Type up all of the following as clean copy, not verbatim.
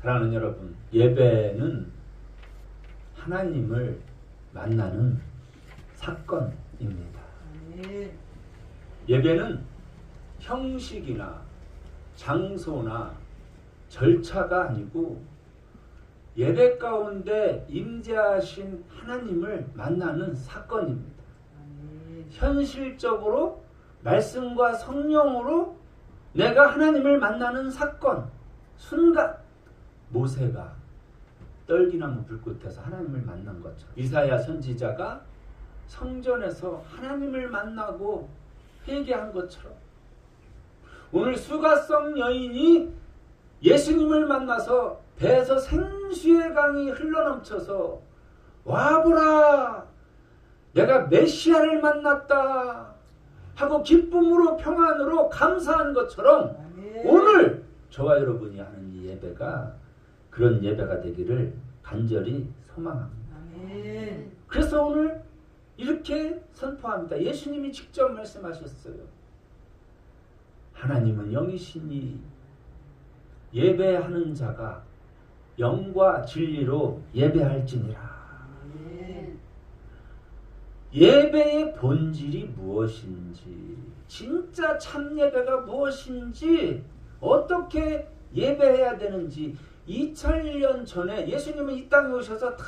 사랑하는 여러분, 예배는 하나님을 만나는 사건입니다. 예배는 형식이나 장소나 절차가 아니고 예배 가운데 임재하신 하나님을 만나는 사건입니다. 현실적으로 말씀과 성령으로 내가 하나님을 만나는 사건, 순간 모세가 떨기나무 불꽃에서 하나님을 만난 것처럼 이사야 선지자가 성전에서 하나님을 만나고 회개한 것처럼 오늘 수가성 여인이 예수님을 만나서 배에서 생수의 강이 흘러넘쳐서 와보라 내가 메시아를 만났다 하고 기쁨으로 평안으로 감사한 것처럼 오늘 저와 여러분이 하는 이 예배가 그런 예배가 되기를 간절히 소망합니다. 그래서 오늘 이렇게 선포합니다. 예수님이 직접 말씀하셨어요. 하나님은 영이시니 예배하는 자가 영과 진리로 예배할지니라. 예배의 본질이 무엇인지, 진짜 참 예배가 무엇인지, 어떻게 예배해야 되는지 2000년 전에 예수님은 이 땅에 오셔서 다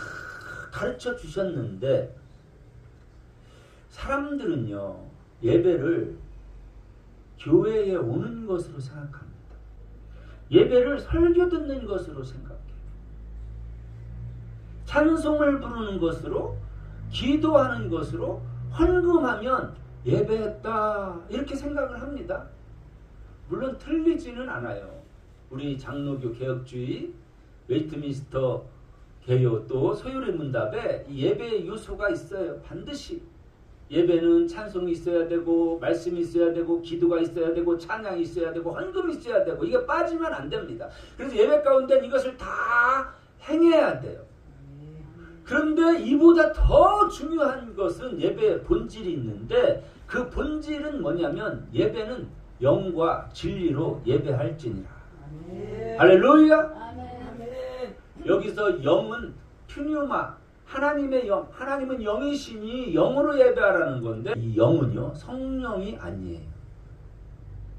가르쳐 주셨는데 사람들은요 예배를 교회에 오는 것으로 생각합니다. 예배를 설교 듣는 것으로 생각해요. 찬송을 부르는 것으로, 기도하는 것으로, 헌금하면 예배했다 이렇게 생각을 합니다. 물론 틀리지는 않아요. 우리 장로교 개혁주의, 웨이트민스터 개요 또 소요리 문답에 예배의 요소가 있어요. 반드시 예배는 찬송이 있어야 되고 말씀이 있어야 되고 기도가 있어야 되고 찬양이 있어야 되고 헌금이 있어야 되고 이게 빠지면 안 됩니다. 그래서 예배 가운데 이것을 다 행해야 돼요. 그런데 이보다 더 중요한 것은 예배의 본질이 있는데 그 본질은 뭐냐면 예배는 영과 진리로 예배할지니라. 할렐루야. 아멘. 여기서 영은 퓨뉴마, 하나님의 영, 하나님은 영이시니 영으로 예배하라는 건데 이 영은요 성령이 아니에요.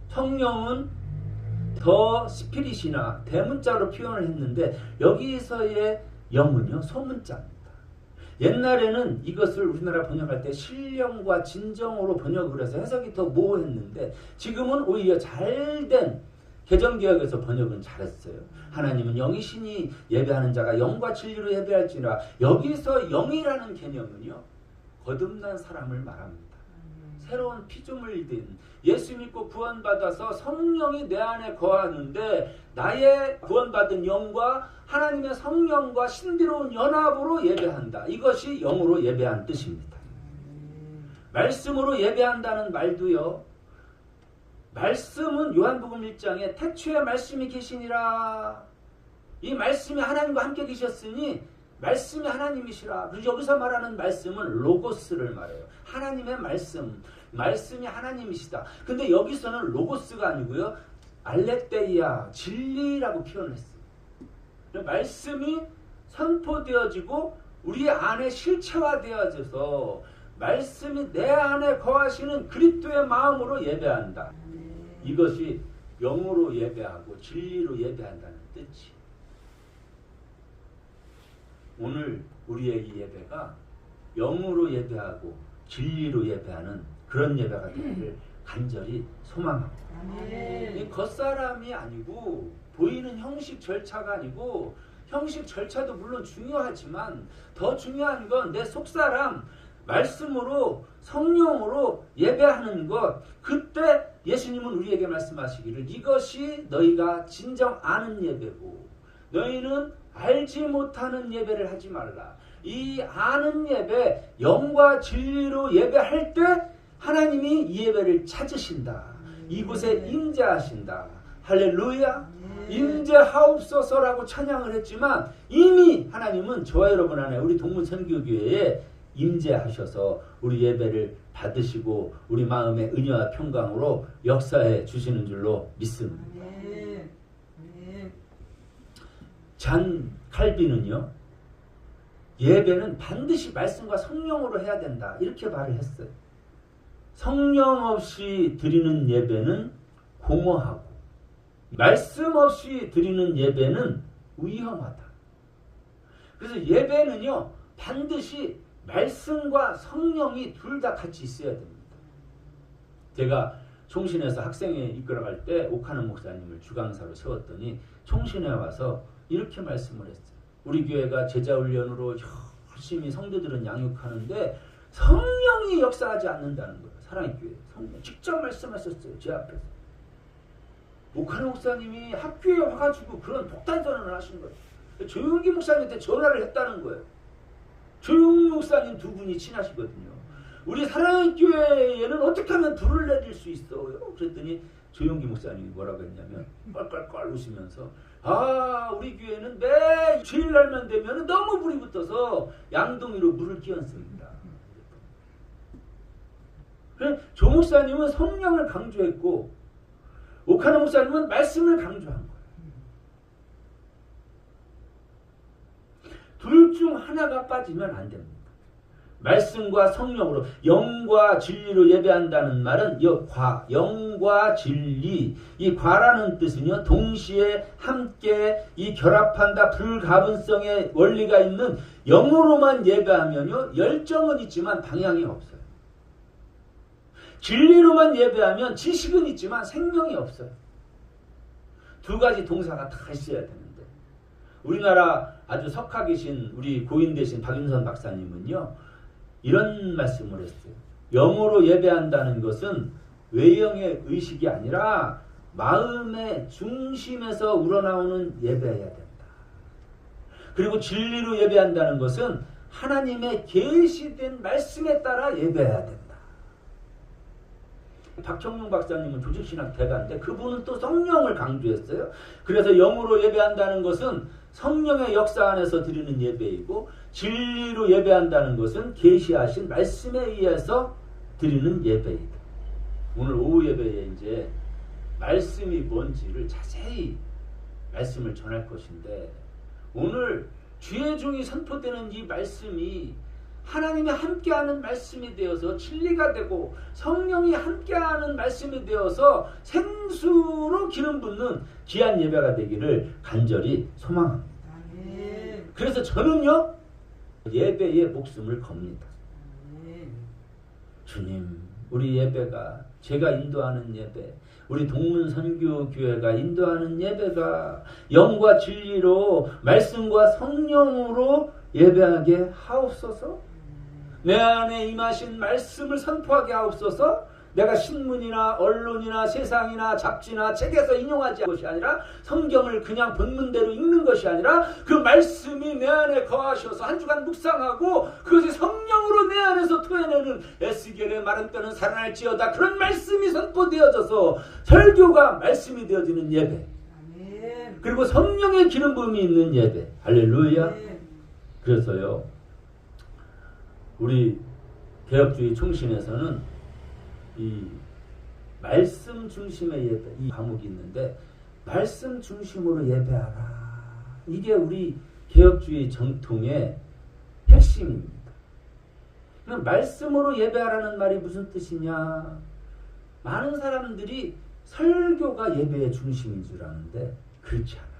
성령은 더 스피릿이나 대문자로 표현을 했는데 여기서의 영은요 소문자입니다. 옛날에는 이것을 우리나라 번역할 때 신령과 진정으로 번역을 해서 해석이 더 모호했는데 지금은 오히려 잘된 개정개혁에서 번역은 잘했어요. 하나님은 영이시니 예배하는 자가 영과 진리로 예배할지니라. 여기서 영이라는 개념은요 거듭난 사람을 말합니다. 새로운 피조물이 된 예수 믿고 구원받아서 성령이 내 안에 거하는데 나의 구원받은 영과 하나님의 성령과 신비로운 연합으로 예배한다. 이것이 영으로 예배한 뜻입니다. 말씀으로 예배한다는 말도요. 말씀은 요한복음 1장에 태초에 말씀이 계시니라. 이 말씀이 하나님과 함께 계셨으니 말씀이 하나님이시라. 그리고 여기서 말하는 말씀은 로고스를 말해요. 하나님의 말씀. 말씀이 하나님이시다. 근데 여기서는 로고스가 아니고요. 알레테이아, 진리라고 표현했어요. 말씀이 선포되어지고 우리 안에 실체화되어져서 말씀이 내 안에 거하시는 그리스도의 마음으로 예배한다. 이것이 영으로 예배하고 진리로 예배한다는 뜻이. 오늘 우리의 이 예배가 영으로 예배하고 진리로 예배하는 그런 예배가 되기를 간절히 소망합니다. 이 겉사람이 아니고 보이는 형식 절차가 아니고 형식 절차도 물론 중요하지만 더 중요한 건 내 속사람 말씀으로 성령으로 예배하는 것. 그때 예수님은 우리에게 말씀하시기를 이것이 너희가 진정 아는 예배고 너희는 알지 못하는 예배를 하지 말라. 이 아는 예배 영과 진리로 예배할 때 하나님이 이 예배를 찾으신다. 이곳에 임재하신다. 할렐루야. 임재하옵소서라고 찬양을 했지만 이미 하나님은 저와 여러분 안에 우리 동문선교교회에 임재하셔서 우리 예배를 받으시고 우리 마음의 은혜와 평강으로 역사해 주시는 줄로 믿습니다. 잔 칼빈은요, 예배는 반드시 말씀과 성령으로 해야 된다 이렇게 말을 했어요. 성령 없이 드리는 예배는 공허하고 말씀 없이 드리는 예배는 위험하다. 그래서 예배는요 반드시 말씀과 성령이 둘 다 같이 있어야 됩니다. 제가 총신에서 학생회 이끌어갈 때 옥하는 목사님을 주강사로 세웠더니 총신에 와서 이렇게 말씀을 했어요. 우리 교회가 제자훈련으로 열심히 성도들은 양육하는데 성령이 역사하지 않는다는 거예요. 사랑의 교회 성령 직접 말씀하셨어요. 제 앞에서. 옥하는 목사님이 학교에 와가지고 그런 폭탄 선언을 하신 거예요. 조용기 목사님한테 전화를 했다는 거예요. 조용기 목사님 두 분이 친하시거든요. 우리 사랑의 교회에는 어떻게 하면 불을 내릴 수 있어요? 그랬더니 조용기 목사님이 뭐라고 했냐면 껄껄껄 웃으면서 우리 교회는 매 주일날만 되면 너무 불이 붙어서 양동이로 물을 끼얹습니다. 조 목사님은 성령을 강조했고 옥하는 목사님은 말씀을 강조한 거예요. 둘 중 하나가 빠지면 안 됩니다. 말씀과 성령으로 영과 진리로 예배한다는 말은 영과 진리, 이 과라는 뜻은요 동시에 함께 이 결합한다 불가분성의 원리가 있는 영으로만 예배하면요 열정은 있지만 방향이 없어요. 진리로만 예배하면 지식은 있지만 생명이 없어요. 두 가지 동사가 다 있어야 되는데 우리나라 아주 석학이신 우리 고인 되신 박윤선 박사님은요 이런 말씀을 했어요. 영으로 예배한다는 것은 외형의 의식이 아니라 마음의 중심에서 우러나오는 예배여야 된다. 그리고 진리로 예배한다는 것은 하나님의 계시된 말씀에 따라 예배해야 된다. 박형룡 박사님은 조직신학 대가인데 그분은 또 성령을 강조했어요. 그래서 영으로 예배한다는 것은 성령의 역사 안에서 드리는 예배이고 진리로 예배한다는 것은 계시하신 말씀에 의해서 드리는 예배이다. 오늘 오후 예배에 이제 말씀이 뭔지를 자세히 말씀을 전할 것인데 오늘 주의 종이 선포되는 이 말씀이 하나님이 함께하는 말씀이 되어서 진리가 되고 성령이 함께하는 말씀이 되어서 생수로 기름 붓는 귀한 예배가 되기를 간절히 소망합니다. 그래서 저는요 예배에 목숨을 겁니다. 주님 우리 예배가 제가 인도하는 예배 우리 동문선교교회가 인도하는 예배가 영과 진리로 말씀과 성령으로 예배하게 하옵소서. 내 안에 임하신 말씀을 선포하게 하옵소서. 내가 신문이나 언론이나 세상이나 잡지나 책에서 인용하지 않은 것이 아니라 성경을 그냥 본문대로 읽는 것이 아니라 그 말씀이 내 안에 거하셔서 한 주간 묵상하고 그것이 성령으로 내 안에서 토해내는 에스겔의 마른 뼈는 살아날지어다. 그런 말씀이 선포되어져서 설교가 말씀이 되어지는 예배. 그리고 성령의 기름 부음이 있는 예배. 할렐루야. 그래서요 우리 개혁주의 총신에서는 이 말씀 중심의 예배 이 과목이 있는데 말씀 중심으로 예배하라. 이게 우리 개혁주의 정통의 핵심입니다. 그럼 말씀으로 예배하라는 말이 무슨 뜻이냐? 많은 사람들이 설교가 예배의 중심인 줄 아는데 그렇지 않아요.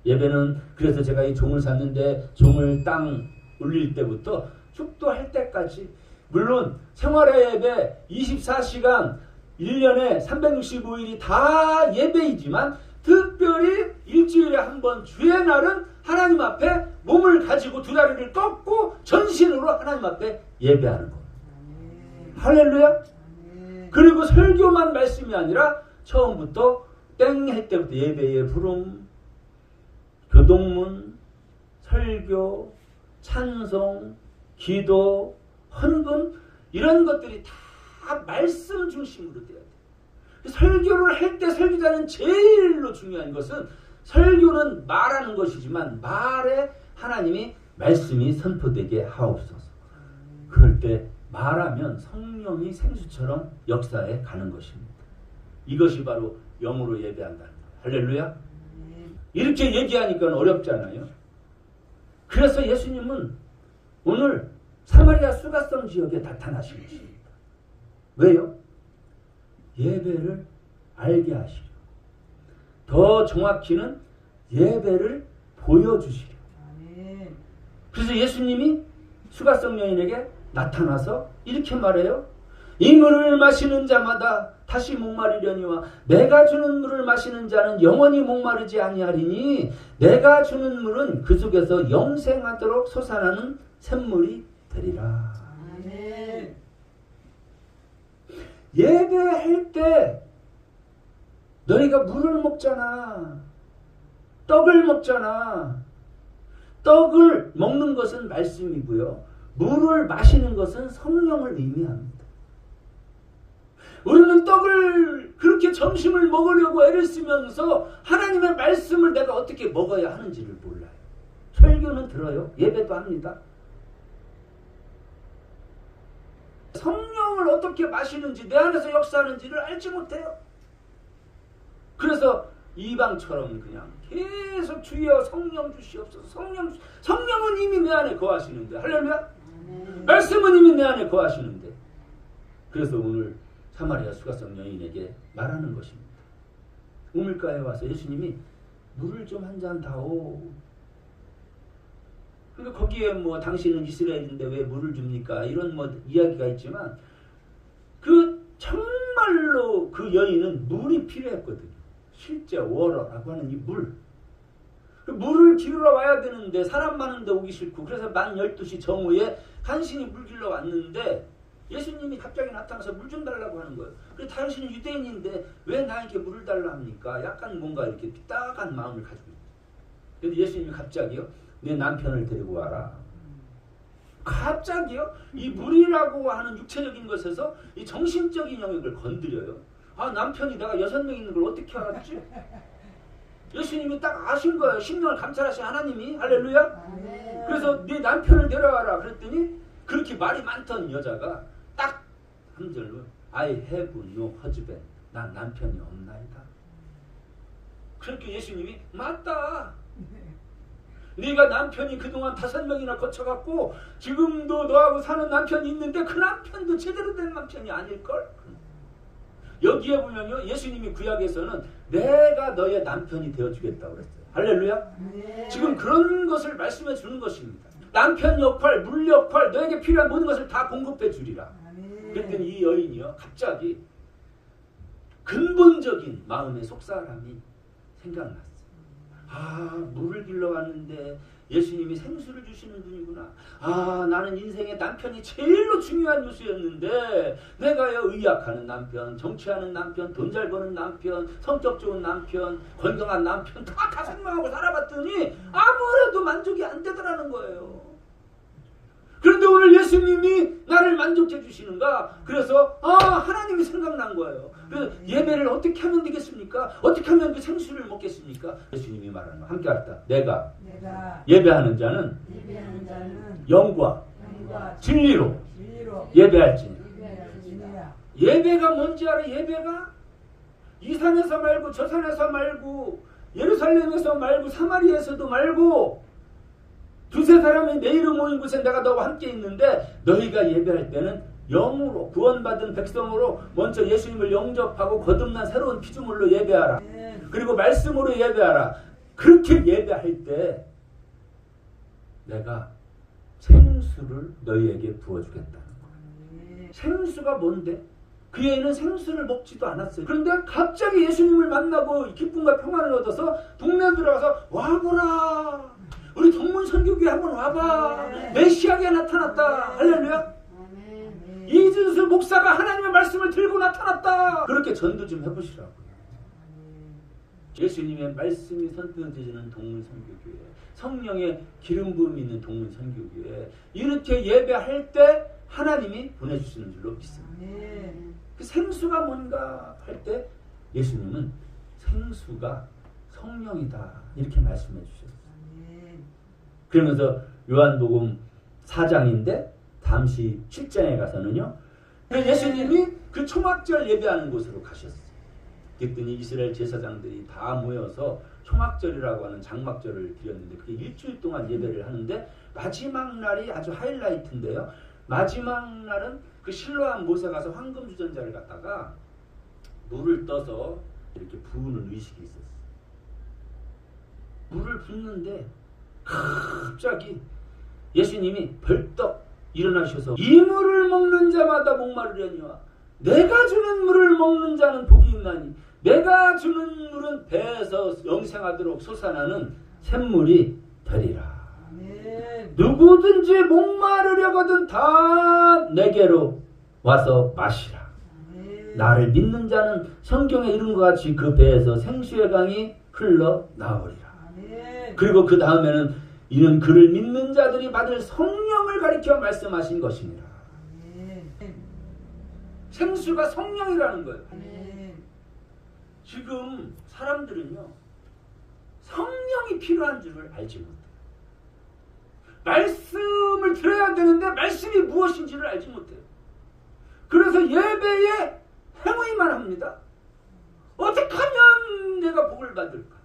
예배는 그래서 제가 이 종을 샀는데 종을 땅 올릴 때부터 축도할 때까지 물론 생활의 예배 24시간 1년에 365일이 다 예배이지만 특별히 일주일에 한 번 주의 날은 하나님 앞에 몸을 가지고 두 다리를 꺾고 전신으로 하나님 앞에 예배하는 거예요. 할렐루야. 그리고 설교만 말씀이 아니라 처음부터 땡 할 때부터 예배의 부름, 교동문, 설교, 찬송, 기도, 헌금 이런 것들이 다 말씀 중심으로 돼야 돼요. 설교를 할 때 설교자는 제일로 중요한 것은 설교는 말하는 것이지만 말에 하나님이 말씀이 선포되게 하옵소서. 그럴 때 말하면 성령이 생수처럼 역사에 가는 것입니다. 이것이 바로 영으로 예배한다는 거예요. 할렐루야. 이렇게 얘기하니까 어렵잖아요. 그래서 예수님은 오늘 사마리아 수가성 지역에 나타나신 것입니다. 왜요? 예배를 알게 하시려. 더 정확히는 예배를 보여주시려. 그래서 예수님이 수가성 여인에게 나타나서 이렇게 말해요. 이 물을 마시는 자마다 다시 목마르려니와 내가 주는 물을 마시는 자는 영원히 목마르지 아니하리니 내가 주는 물은 그 속에서 영생하도록 솟아나는 샘물이 되리라. 아멘. 예배할 때 너희가 물을 먹잖아. 떡을 먹잖아. 떡을 먹는 것은 말씀이고요. 물을 마시는 것은 성령을 의미합니다. 우리는 떡을 그렇게 점심을 먹으려고 애를 쓰면서 하나님의 말씀을 내가 어떻게 먹어야 하는지를 몰라요. 설교는 들어요. 예배도 합니다. 성령을 어떻게 마시는지 내 안에서 역사하는지를 알지 못해요. 그래서 이방처럼 그냥 계속 주여 성령 주시옵소서. 성령은 이미 내 안에 거하시는데 할렐루야. 말씀은 이미 내 안에 거하시는데. 그래서 오늘 사마리아 수가성 여인에게 말하는 것입니다. 우물가에 와서 예수님이 물을 좀 한 잔 다오. 그러니까 거기에 뭐 당신은 이스라엘인데 왜 물을 줍니까? 이런 뭐 이야기가 있지만 그 정말로 그 여인은 물이 필요했거든요. 실제 워러라고 하는 이 물. 물을 기르러 와야 되는데 사람 많은데 오기 싫고 그래서 만 12시 정오에 간신히 물 길러 왔는데 예수님이 갑자기 나타나서 물 좀 달라고 하는 거예요. 그래서 당신은 유대인인데 왜 나에게 물을 달라 합니까? 약간 뭔가 이렇게 삐딱한 마음을 가지고 있어요. 그런데 예수님이 갑자기요. 내 남편을 데리고 와라. 갑자기요. 이 물이라고 하는 육체적인 것에서 이 정신적인 영역을 건드려요. 아, 남편이 내가 6명 있는 걸 어떻게 알았지? 예수님이 딱 아신 거예요. 심령을 감찰하신 하나님이. 할렐루야. 그래서 네 남편을 데려와라. 그랬더니 그렇게 말이 많던 여자가 딱 한 절로 I have no husband. 난 남편이 없나이다. 그렇게 예수님이 맞다. 네가 남편이 그동안 5명이나 거쳐갖고 지금도 너하고 사는 남편이 있는데 그 남편도 제대로 된 남편이 아닐걸? 여기에 보면요. 예수님이 구약에서는 내가 너의 남편이 되어주겠다고 그랬어요. 할렐루야. 네. 지금 그런 것을 말씀해 주는 것입니다. 남편 역할, 물 역할, 너에게 필요한 모든 것을 다 공급해 주리라. 그랬더니 이 여인이요. 갑자기 근본적인 마음의 속사람이 생각났어요. 아, 물을 길러 왔는데 예수님이 생수를 주시는 분이구나. 아, 나는 인생에 남편이 제일로 중요한 요소였는데 내가요 의약하는 남편, 정치하는 남편, 돈 잘 버는 남편, 성격 좋은 남편, 건강한 남편 다 생각하고 살아봤더니 아무래도 만족이 안 되더라는 거예요. 그런데 오늘 예수님이 나를 만족해 주시는가? 그래서 하나님이 생각난 거예요. 그래서 예배를 어떻게 하면 되겠습니까? 어떻게 하면 그 생수를 먹겠습니까? 예수님이 말하는 거 함께 합시다. 내가 예배하는 자는 영과 진리로 예배할지니. 예배가 뭔지 알아? 예배가 이 산에서 말고 저 산에서 말고 예루살렘에서 말고 사마리아에서도 말고 두세 사람이 내 이름 모인 곳에 내가 너와 함께 있는데 너희가 예배할 때는 영으로 구원받은 백성으로 먼저 예수님을 영접하고 거듭난 새로운 피조물로 예배하라. 그리고 말씀으로 예배하라. 그렇게 예배할 때 내가 생수를 너희에게 부어주겠다는 거예요. 생수가 뭔데? 그 애는 생수를 먹지도 않았어요. 그런데 갑자기 예수님을 만나고 기쁨과 평안을 얻어서 동네에 들어가서 와보라. 우리 동문 선교교회 한번 와봐. 메시아가 나타났다. 할렐루야. 이준수 목사가 하나님의 말씀을 들고 나타났다. 그렇게 전도 좀 해보시라고요. 예수님의 말씀이 선포되지는 동문 선교교회, 성령의 기름 부음이 있는 동문 선교교회, 이렇게 예배할 때 하나님이 보내주시는 줄로 믿습니다. 그 생수가 뭔가 할 때 예수님은 생수가 성령이다 이렇게 말씀해 주셨어요. 그러면서 요한복음 4장인데 잠시 7장에 가서는요. 예수님이 그 초막절 예배하는 곳으로 가셨어요. 그랬더니 이스라엘 제사장들이 다 모여서 초막절이라고 하는 장막절을 드렸는데 그게 일주일 동안 예배를 하는데 마지막 날이 아주 하이라이트인데요. 마지막 날은 그 실로암 못에 가서 황금 주전자를 갖다가 물을 떠서 이렇게 부으는 의식이 있었어요. 물을 붓는데 갑자기 예수님이 벌떡 일어나셔서 이 물을 먹는 자마다 목마르려니와 내가 주는 물을 먹는 자는 복이 있나니 내가 주는 물은 배에서 영생하도록 솟아나는 샘물이 되리라. 누구든지 목마르려거든 다 내게로 와서 마시라. 나를 믿는 자는 성경에 이른 것 같이 그 배에서 생수의 강이 흘러나오리라. 그리고 그 다음에는 이는 그를 믿는 자들이 받을 성령을 가리켜 말씀하신 것입니다. 생수가 성령이라는 거예요. 지금 사람들은요, 성령이 필요한 줄을 알지 못해요. 말씀을 들어야 되는데 말씀이 무엇인지를 알지 못해요. 그래서 예배에 행위만 합니다. 어떻게 하면 내가 복을 받을까?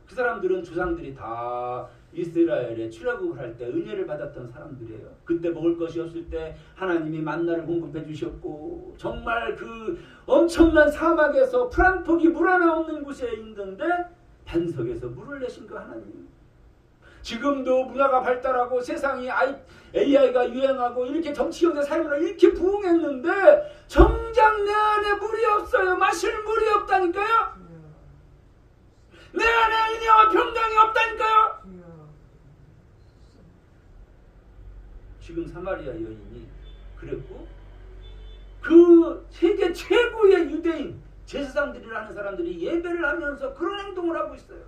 그 사람들은 조상들이 다 이스라엘에 출애굽을 할 때 은혜를 받았던 사람들이에요. 그때 먹을 것이 없을 때 하나님이 만나를 공급해 주셨고 정말 그 엄청난 사막에서 풀 한 폭이 물 하나 없는 곳에 있는데 반석에서 물을 내신 그 하나님. 지금도 문화가 발달하고 세상이 AI가 유행하고 이렇게 정치형의 삶으로 이렇게 부흥했는데 정작 내 안에 물이 없어요. 마실 물이 없다니까요. 내 안에 은혜와 평강이 없다니까요. 지금 사마리아 여인이 그랬고 그 세계 최고의 유대인 제사장들이라는 사람들이 예배를 하면서 그런 행동을 하고 있어요.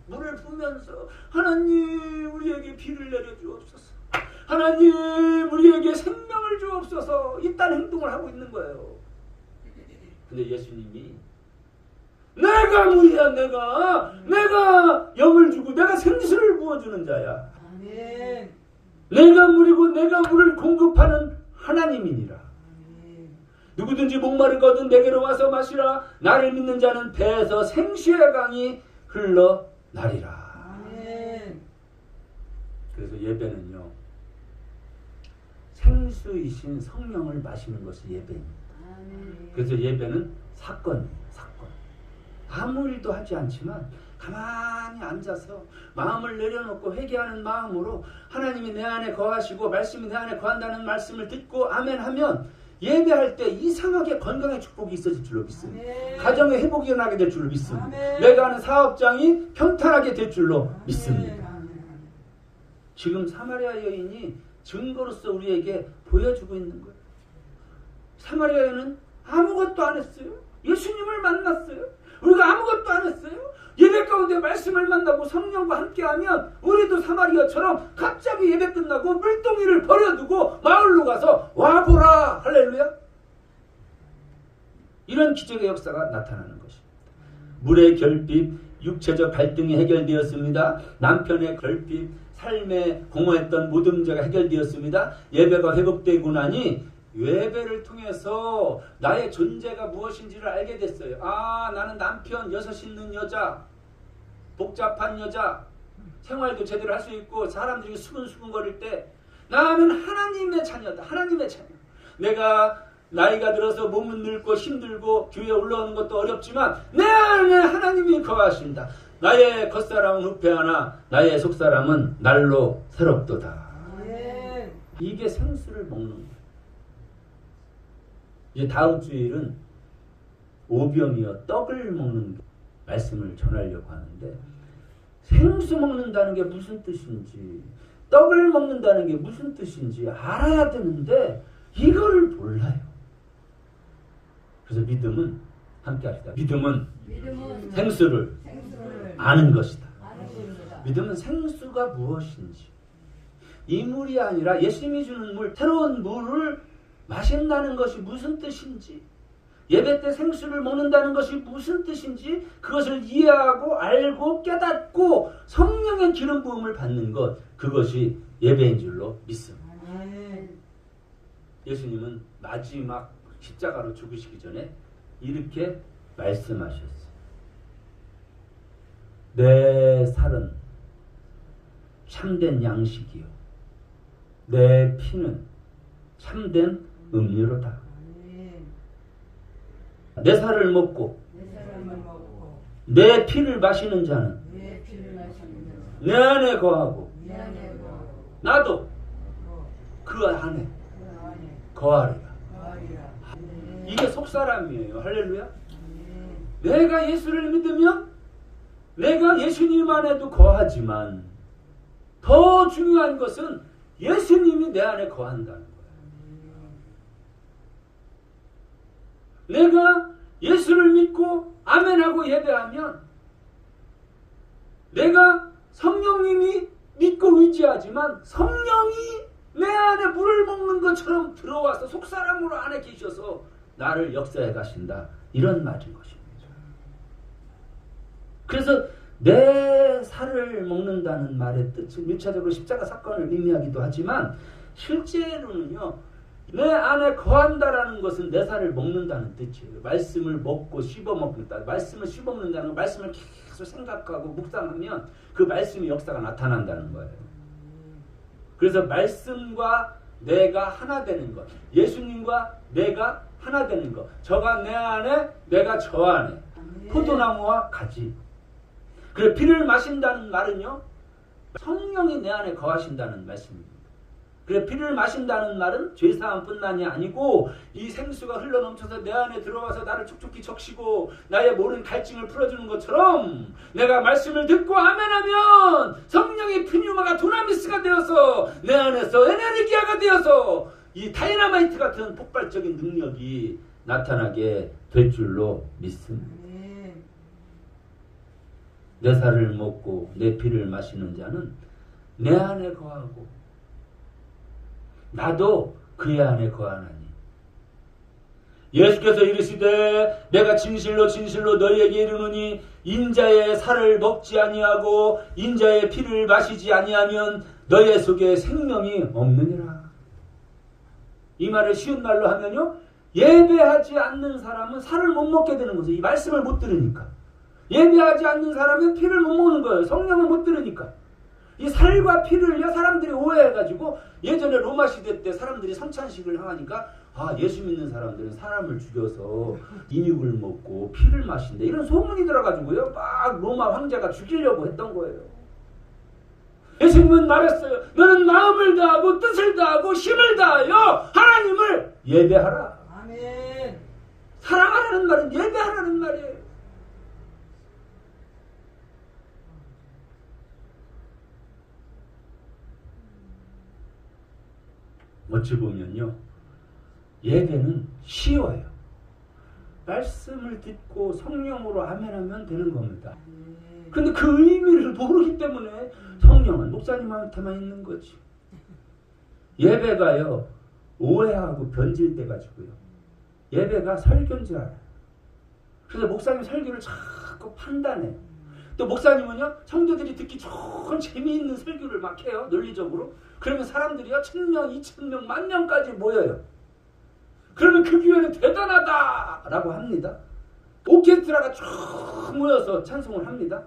물을 부으면서 하나님 우리에게 비를 내려주옵소서. 하나님 우리에게 생명을 주옵소서. 이딴 행동을 하고 있는 거예요. 근데 예수님이 내가 물이야. 내가 영을 주고 내가 생수를 부어주는 자야. 아멘. 내가 물이고 내가 물을 공급하는 하나님이니라. 아멘. 누구든지 목마르거든 내게로 와서 마시라. 나를 믿는 자는 배에서 생수의 강이 흘러나리라. 아멘. 그래서 예배는요, 생수이신 성령을 마시는 것이 예배입니다. 아멘. 그래서 예배는 사건이에요. 사건. 아무 일도 하지 않지만 가만히 앉아서 마음을 내려놓고 회개하는 마음으로 하나님이 내 안에 거하시고 말씀이 내 안에 거한다는 말씀을 듣고 아멘 하면 예배할 때 이상하게 건강의 축복이 있어질 줄로 믿습니다. 아멘. 가정의 회복이 일어나게 될 줄로 믿습니다. 아멘. 내가 하는 사업장이 평탄하게 될 줄로 아멘. 믿습니다. 아멘. 지금 사마리아 여인이 증거로서 우리에게 보여주고 있는 거예요. 사마리아 여인은 아무것도 안 했어요. 예수님을 만났어요. 우리가 아무것도 안 했어요. 예배 가운데 말씀을 만나고 성령과 함께하면 우리도 사마리아처럼 갑자기 예배 끝나고 물동이를 버려두고 마을로 가서 와보라. 할렐루야. 이런 기적의 역사가 나타나는 것입니다. 물의 결핍, 육체적 갈등이 해결되었습니다. 남편의 결핍, 삶에 공허했던 모든 문제가 해결되었습니다. 예배가 회복되고 나니 예배를 통해서 나의 존재가 무엇인지를 알게 됐어요. 아, 나는 남편 6 있는 여자, 복잡한 여자, 생활도 제대로 할 수 있고 사람들이 수근수근거릴 때 나는 하나님의 자녀다. 하나님의 자녀. 내가 나이가 들어서 몸은 늙고 힘들고 교회에 올라오는 것도 어렵지만 내 안에 하나님이 거하신다. 나의 겉사람은 후패하나 나의 속사람은 날로 새롭도다. 이게 생수를 먹는 거예요. 이제 다음 주일은 오병이어 떡을 먹는 말씀을 전하려고 하는데 생수 먹는다는 게 무슨 뜻인지 떡을 먹는다는 게 무슨 뜻인지 알아야 되는데 이거를 몰라요. 그래서 믿음은 함께 합시다. 믿음은 생수를 아는 것이다. 믿음은 생수가 무엇인지 이 물이 아니라 예수님이 주는 물, 새로운 물을 마신다는 것이 무슨 뜻인지 예배 때 생수를 먹는다는 것이 무슨 뜻인지 그것을 이해하고 알고 깨닫고 성령의 기름 부음을 받는 것, 그것이 예배인 줄로 믿습니다. 예수님은 마지막 십자가로 죽으시기 전에 이렇게 말씀하셨어요. 내 살은 참된 양식이요 내 피는 참된 음료로다. 내 살을 먹고 내 피를 마시는 자는 내 안에 거하고 나도 그 안에 거하리라. 이게 속사람이에요. 할렐루야. 내가 예수를 믿으면 내가 예수님 안에도 거하지만 더 중요한 것은 예수님이 내 안에 거한다는 거예요. 내가 예수를 믿고 아멘하고 예배하면 내가 성령님이 믿고 의지하지만 성령이 내 안에 물을 먹는 것처럼 들어와서 속사람으로 안에 계셔서 나를 역사해 가신다. 이런 말인 것입니다. 그래서 내 살을 먹는다는 말의 뜻은 1차적으로 십자가 사건을 의미하기도 하지만 실제로는요. 내 안에 거한다라는 것은 내 살을 먹는다는 뜻이에요. 말씀을 먹고 씹어먹는다. 말씀을 씹어먹는다는 건 말씀을 계속 생각하고 묵상하면 그 말씀의 역사가 나타난다는 거예요. 그래서 말씀과 내가 하나 되는 것. 예수님과 내가 하나 되는 것. 저가 내 안에 내가 저 안에. 포도나무와 가지. 그래 피를 마신다는 말은요. 성령이 내 안에 거하신다는 말씀입니다. 그래 피를 마신다는 말은 죄사함뿐만이 아니고 이 생수가 흘러넘쳐서 내 안에 들어와서 나를 촉촉히 적시고 나의 모든 갈증을 풀어주는 것처럼 내가 말씀을 듣고 아멘하면 성령의 퓨뉴마가 두나미스가 되어서 내 안에서 에너지아가 되어서 이 다이너마이트 같은 폭발적인 능력이 나타나게 될 줄로 믿습니다. 내 살을 먹고 내 피를 마시는 자는 내 안에 거하고 나도 그의 안에 거하나니. 예수께서 이르시되 내가 진실로 진실로 너희에게 이르노니 인자의 살을 먹지 아니하고 인자의 피를 마시지 아니하면 너희 속에 생명이 없느니라. 이 말을 쉬운 말로 하면요. 예배하지 않는 사람은 살을 못 먹게 되는 거죠. 이 말씀을 못 들으니까. 예배하지 않는 사람은 피를 못 먹는 거예요. 성령을 못 들으니까. 이 살과 피를요 사람들이 오해해가지고 예전에 로마 시대 때 사람들이 성찬식을 하니까 아 예수 믿는 사람들은 사람을 죽여서 인육을 먹고 피를 마신다 이런 소문이 들어가지고요 막 로마 황제가 죽이려고 했던 거예요. 예수님은 말했어요. 너는 마음을 다하고 뜻을 다하고 힘을 다하여 하나님을 예배하라. 아멘. 사랑하라는 말은 예배하라는 말이에요. 어찌 보면요. 예배는 쉬워요. 말씀을 듣고 성령으로 아멘하면 되는 겁니다. 근데 그 의미를 모르기 때문에 성령은 목사님한테만 있는 거지. 예배가요. 오해하고 변질돼가지고요. 예배가 설교인 줄 알아요. 그래서 목사님 설교를 자꾸 판단해요. 또 목사님은요. 성도들이 듣기 좋은 재미있는 설교를 막 해요. 논리적으로. 그러면 사람들이요 1000명, 2000명, 10,000명까지 모여요. 그러면 그 교회는 대단하다라고 합니다. 오케스트라가 쭉 모여서 찬송을 합니다.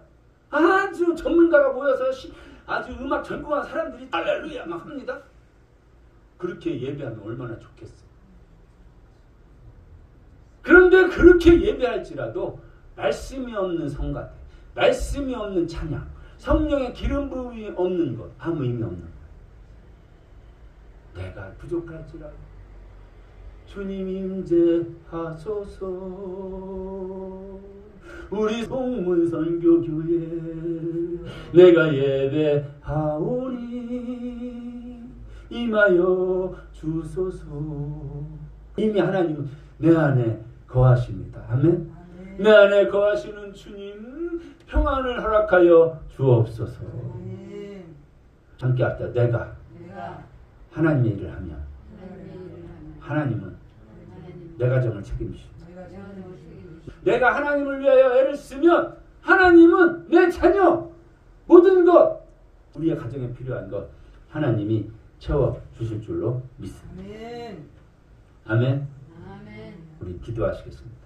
아주 전문가가 모여서 아주 음악 전공한 사람들이 할렐루야 막 합니다. 그렇게 예배하면 얼마나 좋겠어. 그런데 그렇게 예배할지라도 말씀이 없는 성가대, 말씀이 없는 찬양, 성령의 기름 부음이 없는 것 아무 의미 없는 것. 내가 부족할지라도 주님 임재하소서. 우리 송문선교교회 내가 예배하오니 임하여 주소서. 이미 하나님은 내 안에 거하십니다. 아멘. 내 안에 거하시는 주님 평안을 허락하여 주옵소서. 함께 합시다. 내가 하나님의 일을 하면 하나님은 내 가정을 책임지십니다. 내가 하나님을 위하여 애를 쓰면 하나님은 내 자녀 모든 것 우리의 가정에 필요한 것 하나님이 채워주실 줄로 믿습니다. 아멘. 아멘. 우리 기도하시겠습니다.